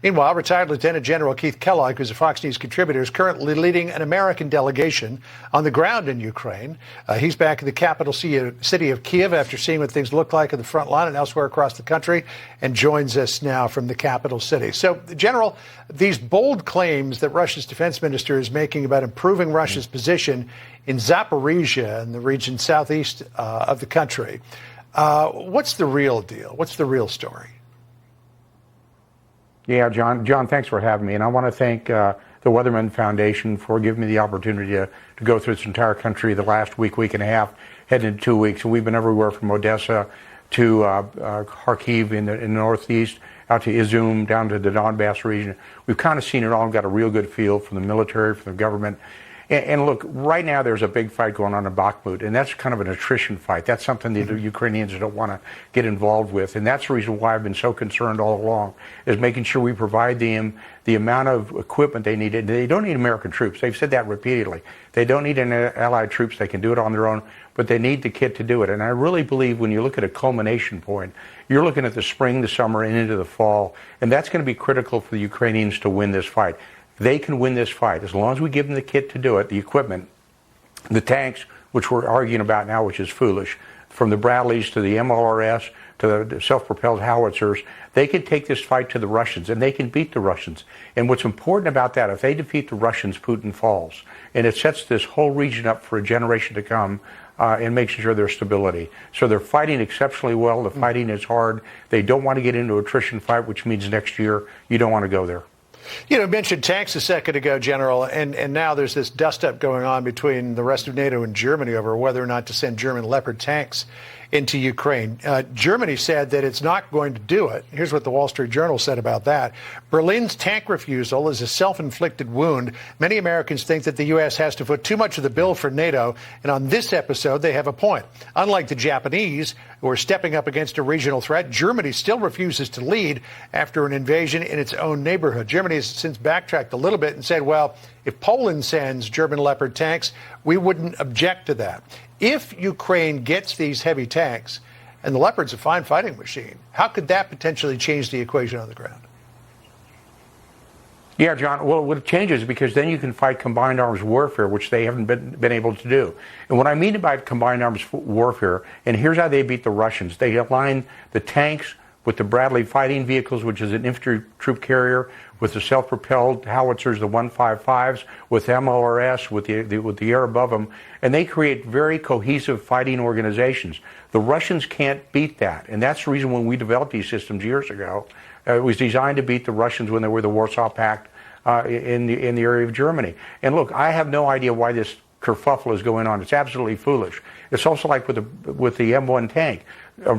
Meanwhile, retired Lieutenant General Kellogg, who's a Fox News contributor, is currently leading an American delegation on the ground in Ukraine. He's back in the capital city of Kyiv after seeing what things look like in the front line and elsewhere across the country, and joins us now from the capital city. So, General, these bold claims that Russia's defense minister is making about improving Russia's position in Zaporizhia, in the region southeast of the country, what's the real deal? What's the real story? Yeah, John, thanks for having me. And I want to thank the Weatherman Foundation for giving me the opportunity to go through this entire country the last week and a half, heading into 2 weeks. And we've been everywhere from Odessa to Kharkiv in the northeast, out to Izum, down to the Donbass region. We've kind of seen it all and got a real good feel from the military, from the government. And look, right now there's a big fight going on in Bakhmut, and that's kind of an attrition fight. That's something the Ukrainians don't want to get involved with, and that's the reason why I've been so concerned all along, is making sure we provide them the amount of equipment they need. They don't need American troops. They've said that repeatedly. They don't need any allied troops. They can do it on their own, but they need the kit to do it. And I really believe when you look at a culmination point, you're looking at the spring, the summer, and into the fall, and that's going to be critical for the Ukrainians to win this fight. They can win this fight as long as we give them the kit to do it, the equipment, the tanks, which we're arguing about now, which is foolish, from the Bradleys to the MLRS to the self-propelled howitzers. They can take this fight to the Russians, and they can beat the Russians. And what's important about that, if they defeat the Russians, Putin falls. And it sets this whole region up for a generation to come and making sure there's stability. So they're fighting exceptionally well. The fighting is hard. They don't want to get into an attrition fight, which means next year you don't want to go there. You mentioned tanks a second ago, General, and now there's this dust-up going on between the rest of NATO and Germany over whether or not to send German Leopard tanks into Ukraine. Germany said that it's not going to do it. Here's what the Wall Street Journal said about that. Berlin's tank refusal is a self-inflicted wound. Many Americans think that the U.S. has to foot too much of the bill for NATO, and on this episode, they have a point. Unlike the Japanese, who are stepping up against a regional threat, Germany still refuses to lead after an invasion in its own neighborhood. Germany has since backtracked a little bit and said, well, if Poland sends German Leopard tanks, we wouldn't object to that. If Ukraine gets these heavy tanks, and the Leopard's a fine fighting machine, how could that potentially change the equation on the ground? Yeah, John, well, what it changes because then you can fight combined arms warfare, which they haven't been able to do. And what I mean by combined arms warfare, and here's how they beat the Russians. They align the tanks with the Bradley fighting vehicles, which is an infantry troop carrier, with the self-propelled howitzers, the 155s, with MLRS, with the air above them, and they create very cohesive fighting organizations. The Russians can't beat that, and that's the reason when we developed these systems years ago, it was designed to beat the Russians when they were the Warsaw Pact in the area of Germany. And look, I have no idea why this kerfuffle is going on. It's absolutely foolish. It's also like with the M1 tank,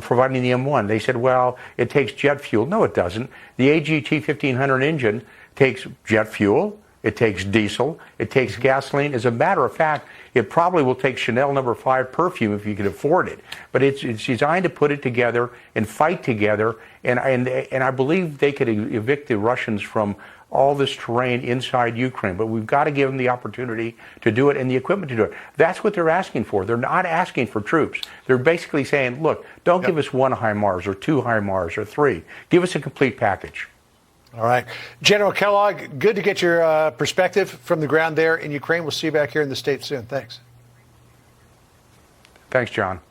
providing the M1. They said, well, it takes jet fuel. No, it doesn't. The AGT 1500 engine takes jet fuel, it takes diesel, it takes gasoline. As a matter of fact, it probably will take Chanel No. 5 perfume if you can afford it. But it's designed to put it together and fight together. And I believe they could evict the Russians from all this terrain inside Ukraine, but we've got to give them the opportunity to do it and the equipment to do it. That's what they're asking for. They're not asking for troops. They're basically saying, look, don't give us one HIMARS or two HIMARS or three. Give us a complete package. All right. General Kellogg, good to get your perspective from the ground there in Ukraine. We'll see you back here in the States soon. Thanks. Thanks, John.